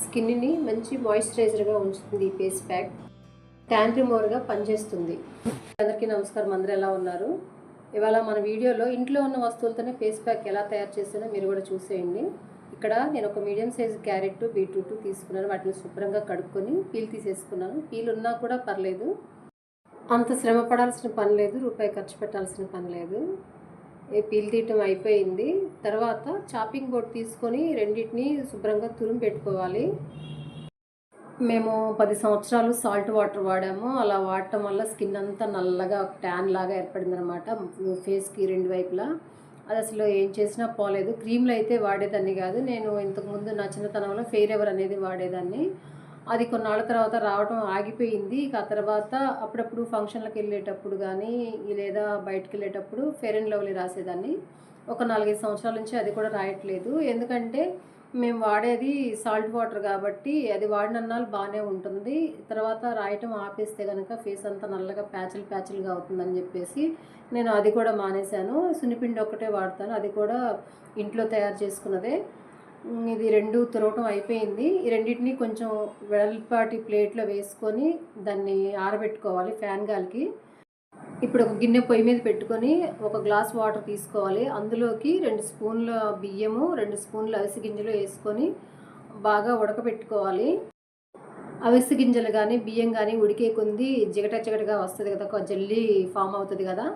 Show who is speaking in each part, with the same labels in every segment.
Speaker 1: స్కిన్ని మంచి మాయిశ్చరైజర్గా ఉంచుతుంది ఈ ఫేస్ ప్యాక్. ట్యాన్ రిమూవర్గా పనిచేస్తుంది. అందరికీ నమస్కారం. అందరూ ఎలా ఉన్నారు? ఇవాళ మన వీడియోలో ఇంట్లో ఉన్న వస్తువులతోనే ఫేస్ ప్యాక్ ఎలా తయారు చేస్తానో మీరు కూడా చూసేయండి. ఇక్కడ నేను ఒక మీడియం సైజు క్యారెట్, బీట్రూట్ తీసుకున్నాను. వాటిని శుభ్రంగా కడుక్కొని పీల్ తీసేసుకున్నాను. పీల్ ఉన్నా కూడా పర్లేదు, అంత శ్రమ పడాల్సిన పని లేదు, రూపాయి ఖర్చు పెట్టాల్సిన పని లేదు. పీల్ తీయటం అయిపోయింది. తర్వాత చాపింగ్ బోర్డ్ తీసుకొని రెండింటిని శుభ్రంగా తురిమి పెట్టుకోవాలి. మేము 10 సంవత్సరాలు సాల్ట్ వాటర్ వాడాము. అలా వాడటం వల్ల స్కిన్ అంతా నల్లగా ట్యాన్ లాగా ఏర్పడింది అనమాట, ఫేస్కి రెండు వైపులా. అది అసలు ఏం చేసినా పోలేదు. క్రీమ్లు అయితే వాడేదాన్ని కాదు. నేను ఇంతకుముందు నా చిన్నతనంలో ఫెయిర్ ఎవర్ అనేది వాడేదాన్ని. అది కొన్నాళ్ళ తర్వాత రావడం ఆగిపోయింది. ఇక ఆ తర్వాత అప్పుడప్పుడు ఫంక్షన్లకు వెళ్ళేటప్పుడు కానీ లేదా బయటకు వెళ్ళేటప్పుడు ఫెయిర్ అండ్ లవ్లీ రాసేదాన్ని. ఒక 4-5 సంవత్సరాల నుంచి అది కూడా రాయట్లేదు. ఎందుకంటే మేము వాడేది సాల్ట్ వాటర్ కాబట్టి అది వాడినన్నాళ్ళు బాగానే ఉంటుంది. తర్వాత రాయటం ఆపేస్తే కనుక ఫేస్ అంతా నల్లగా ప్యాచులుగా అవుతుందని చెప్పేసి నేను అది కూడా మానేశాను. సున్నిపిండి ఒక్కటే వాడతాను, అది కూడా ఇంట్లో తయారు చేసుకున్నదే. ఇది రెండు తురవటం అయిపోయింది. ఈ రెండింటిని కొంచెం వెడల్పాటి ప్లేట్లో వేసుకొని దాన్ని ఆరబెట్టుకోవాలి ఫ్యాన్ గాలికి. ఇప్పుడు ఒక గిన్నె పొయ్యి మీద పెట్టుకొని ఒక గ్లాస్ వాటర్ తీసుకోవాలి. అందులోకి 2 స్పూన్ల బియ్యము, 2 స్పూన్ల అవిసె గింజలు వేసుకొని బాగా ఉడకబెట్టుకోవాలి. అవిసె గింజలు కానీ బియ్యం కానీ ఉడికే కొంది జిగటగా వస్తుంది కదా, ఒక జల్లీ ఫామ్ అవుతుంది కదా,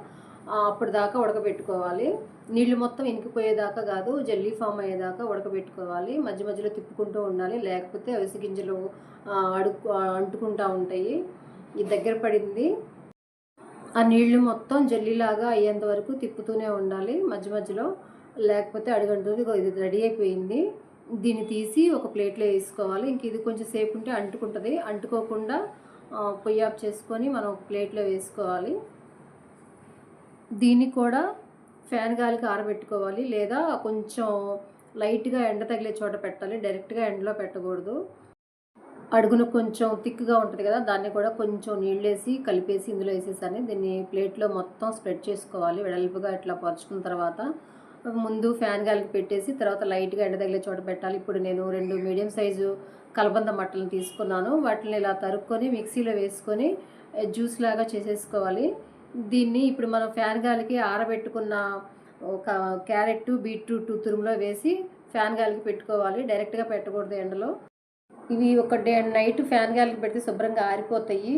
Speaker 1: అప్పుడు దాకా ఉడకబెట్టుకోవాలి. నీళ్లు మొత్తం ఇంకిపోయేదాకా కాదు, జల్లీ ఫామ్ అయ్యేదాకా ఉడకబెట్టుకోవాలి. మధ్య మధ్యలో తిప్పుకుంటూ ఉండాలి, లేకపోతే అవిసె గింజలు అంటుకుంటూ ఉంటాయి. ఇది దగ్గర పడింది. ఆ నీళ్లు మొత్తం జల్లీలాగా అయ్యేంత వరకు తిప్పుతూనే ఉండాలి మధ్య మధ్యలో, లేకపోతే అడుగంటుంది. ఇది రెడీ అయిపోయింది. దీన్ని తీసి ఒక ప్లేట్లో వేసుకోవాలి. ఇంక ఇది కొంచెం సేపు ఉంటే అంటుకుంటుంది. అంటుకోకుండా పొయ్యి ఆఫ్ చేసుకొని మనం ప్లేట్లో వేసుకోవాలి. దీన్ని కూడా ఫ్యాన్ గాలికి ఆరబెట్టుకోవాలి, లేదా కొంచెం లైట్గా ఎండ తగిలే చోట పెట్టాలి. డైరెక్ట్గా ఎండలో పెట్టకూడదు. అడుగున కొంచెం థిక్గా ఉంటుంది కదా, దాన్ని కూడా కొంచెం నీళ్ళు వేసి కలిపేసి ఇందులో వేసేసాను. దీన్ని ప్లేట్లో మొత్తం స్ప్రెడ్ చేసుకోవాలి. వెడల్పుగా ఇట్లా పరుచుకున్న తర్వాత ముందు ఫ్యాన్ గాలికి పెట్టేసి తర్వాత లైట్గా ఎండ తగిలే చోట పెట్టాలి. ఇప్పుడు నేను 2 మీడియం సైజు కలబంద మట్టలను తీసుకున్నాను. వాటిని ఇలా తరుక్కొని మిక్సీలో వేసుకొని జ్యూస్ లాగా చేసేసుకోవాలి. దీన్ని ఇప్పుడు మనం ఫ్యాన్ గాలికి ఆరబెట్టుకున్న ఒక క్యారెట్, బీట్రూట్ తురుములో వేసి ఫ్యాన్ గాలికి పెట్టుకోవాలి. డైరెక్ట్గా పెట్టకూడదు ఎండలో. ఇవి ఒక డే అండ్ నైట్ ఫ్యాన్ గాలికి పెడితే శుభ్రంగా ఆరిపోతాయి.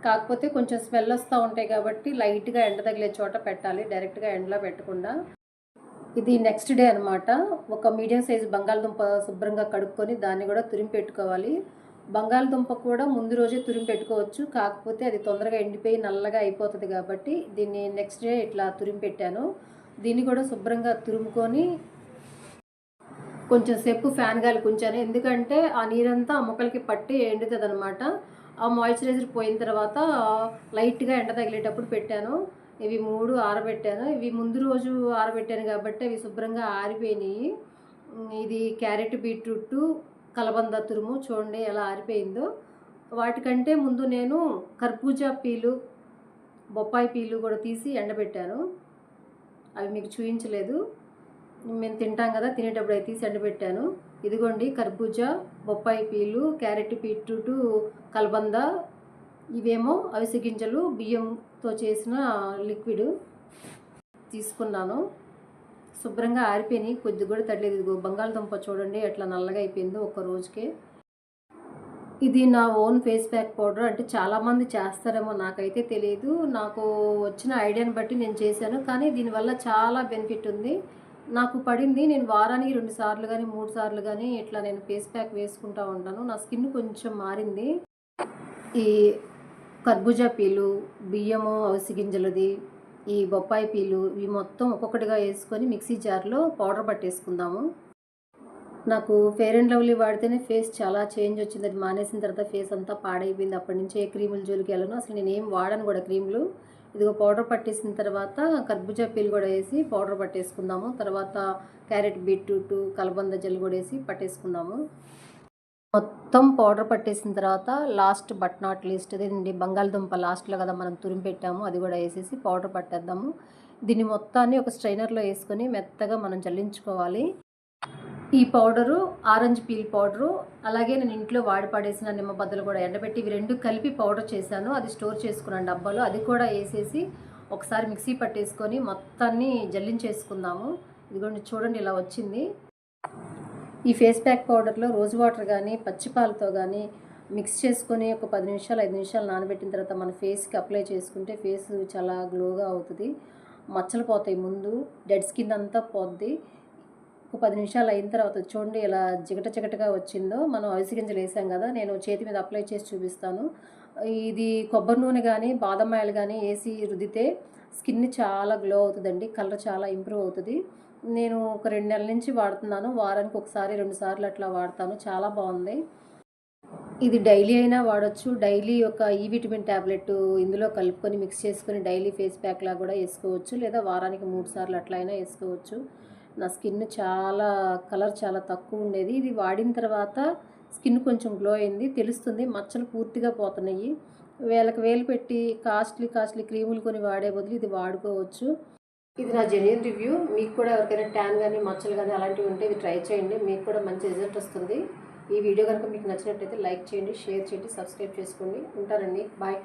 Speaker 1: కాకపోతే కొంచెం స్మెల్ వస్తూ ఉంటాయి కాబట్టి లైట్గా ఎండ తగిలే చోట పెట్టాలి, డైరెక్ట్గా ఎండలో పెట్టకుండా. ఇది నెక్స్ట్ డే అనమాట. ఒక మీడియం సైజు బంగాళదుంప శుభ్రంగా కడుక్కొని దాన్ని కూడా తురిమి పెట్టుకోవాలి. బంగాళదుంప కూడా ముందు రోజే తురిమి పెట్టుకోవచ్చు, కాకపోతే అది తొందరగా ఎండిపోయి నల్లగా అయిపోతుంది కాబట్టి దీన్ని నెక్స్ట్ డే ఇట్లా తురిమి పెట్టాను. దీన్ని కూడా శుభ్రంగా తురుముకొని కొంచెం సేపు ఫ్యాన్ గాలికి ఉంచాను. ఎందుకంటే ఆ నీరంతా ఆ మొక్కలకి పట్టి ఎండుతుంది అనమాట. ఆ మాయిశ్చరైజర్ పోయిన తర్వాత లైట్గా ఎండ తగిలేటప్పుడు పెట్టాను. ఇవి 3 ఆరబెట్టాను. ఇవి ముందు రోజు ఆరబెట్టాను కాబట్టి అవి శుభ్రంగా ఆరిపోయినాయి. ఇది క్యారెట్, బీట్రూట్, కలబంద తురుము చూడండి ఎలా ఆరిపోయిందో. వాటికంటే ముందు నేను కర్బూజా పీలు, బొప్పాయి పీలు కూడా తీసి ఎండబెట్టాను. అవి మీకు చూపించలేదు. మేము తింటాం కదా, తినేటప్పుడు అయితే తీసి ఎండబెట్టాను. ఇదిగోండి కర్బూజా, బొప్పాయి పీలు, క్యారెట్, బీట్రూట్, కలబంద, ఇవేమో అవిసె గింజలు, బియ్యంతో చేసిన లిక్విడ్ తీసుకున్నాను. శుభ్రంగా ఆరిపోయినాయి, కొద్దిగా కూడా తడలేదు. ఇదిగో బంగాళదుంప చూడండి ఎట్లా నల్లగా అయిపోయిందో ఒక్క రోజుకే. ఇది నా ఓన్ ఫేస్ ప్యాక్ పౌడర్. అంటే చాలామంది చేస్తారేమో, నాకైతే తెలియదు. నాకు వచ్చిన ఐడియాని బట్టి నేను చేశాను, కానీ దీనివల్ల చాలా బెనిఫిట్ ఉంది. నాకు పడింది. నేను వారానికి 2 సార్లు కానీ 3 సార్లు కానీ ఇట్లా నేను ఫేస్ ప్యాక్ వేసుకుంటూ ఉంటాను. నా స్కిన్ కొంచెం మారింది. ఈ కర్బూజా పీలు, బియ్యము అవిసె గింజలది, ఈ బొప్పాయి పీలు, ఇవి మొత్తం ఒక్కొక్కటిగా వేసుకొని మిక్సీ జార్లో పౌడర్ పట్టేసుకుందాము. నాకు ఫెయిర్ అండ్ లవ్లీ వాడితేనే ఫేస్ చాలా చేంజ్ వచ్చింది. అది మానేసిన తర్వాత ఫేస్ అంతా పాడైపోయింది. అప్పటి నుంచి ఏ క్రీముల జోలికి వెళ్ళను, అసలు నేను ఏం వాడను కూడా క్రీములు. ఇదిగో పౌడర్ పట్టేసిన తర్వాత కర్బూజా పీలు కూడా వేసి పౌడర్ పట్టేసుకుందాము. తర్వాత క్యారెట్, బీట్రూట్, కలబంద జెల్ కూడా వేసి పట్టేసుకుందాము. మొత్తం పౌడర్ పట్టేసిన తర్వాత లాస్ట్ బట్ నాట్ లీస్ట్ అదేండి బంగాళదుంప లాస్ట్లో కదా మనం తురిమి పెట్టాము, అది కూడా వేసేసి పౌడర్ పట్టేద్దాము. దీన్ని మొత్తాన్ని ఒక స్ట్రైనర్లో వేసుకొని మెత్తగా మనం జల్లించుకోవాలి. ఈ పౌడరు ఆరెంజ్ పీల్ పౌడరు, అలాగే నేను ఇంట్లో వాడి పడేసిన నిమ్మ బద్దలు కూడా ఎండబెట్టి ఇవి 2 కలిపి పౌడర్ చేశాను. అది స్టోర్ చేసుకున్నాను డబ్బాలో. అది కూడా వేసేసి ఒకసారి మిక్సీ పట్టేసుకొని మొత్తాన్ని జల్లించేసుకుందాము. ఇదిగోండి చూడండి ఇలా వచ్చింది. ఈ ఫేస్ ప్యాక్ పౌడర్లో రోజ్ వాటర్ కానీ పచ్చిపాలతో కానీ మిక్స్ చేసుకొని ఒక 10 నిమిషాలు 5 నిమిషాలు నానబెట్టిన తర్వాత మన ఫేస్కి అప్లై చేసుకుంటే ఫేస్ చాలా గ్లోగా అవుతుంది. మచ్చలు పోతాయి, ముందు డెడ్ స్కిన్ అంతా పోద్ది. ఒక 10 నిమిషాలు అయిన తర్వాత చూడండి ఎలా జిగటగా వచ్చిందో. మనం అవిసె గింజలు వేసాం కదా, నేను చేతి మీద అప్లై చేసి చూపిస్తాను. ఇది కొబ్బరి నూనె కానీ బాదం ఆయిల్ కానీ వేసి రుద్దితే స్కిన్ చాలా గ్లో అవుతుందండి, కలర్ చాలా ఇంప్రూవ్ అవుతుంది. నేను ఒక 2 నెలల నుంచి వాడుతున్నాను. వారానికి ఒకసారి 2 సార్లు అట్లా వాడతాను. చాలా బాగుంది. ఇది డైలీ అయినా వాడచ్చు. డైలీ ఒక ఈ విటమిన్ ట్యాబ్లెట్ ఇందులో కలుపుకొని మిక్స్ చేసుకొని డైలీ ఫేస్ ప్యాక్లా కూడా వేసుకోవచ్చు, లేదా వారానికి 3 సార్లు అట్లా అయినా వేసుకోవచ్చు. నా స్కిన్ కలర్ చాలా తక్కువ ఉండేది. ఇది వాడిన తర్వాత స్కిన్ కొంచెం గ్లో అయింది, తెలుస్తుంది. మచ్చలు పూర్తిగా పోతున్నాయి. వేలు పెట్టి కాస్ట్లీ క్రీములు కొని వాడే బదులు ఇది వాడుకోవచ్చు. ఇది నా జెన్యూన్ రివ్యూ. మీకు కూడా ఎవరికైనా ట్యాన్ కానీ మచ్చలు కానీ అలాంటివి ఉంటే ఇది ట్రై చేయండి, మీకు కూడా మంచి రిజల్ట్ వస్తుంది. ఈ వీడియో కనుక మీకు నచ్చినట్లయితే లైక్ చేయండి, షేర్ చేయండి, సబ్స్క్రైబ్ చేసుకోండి. ఉంటానండి, బాయ్.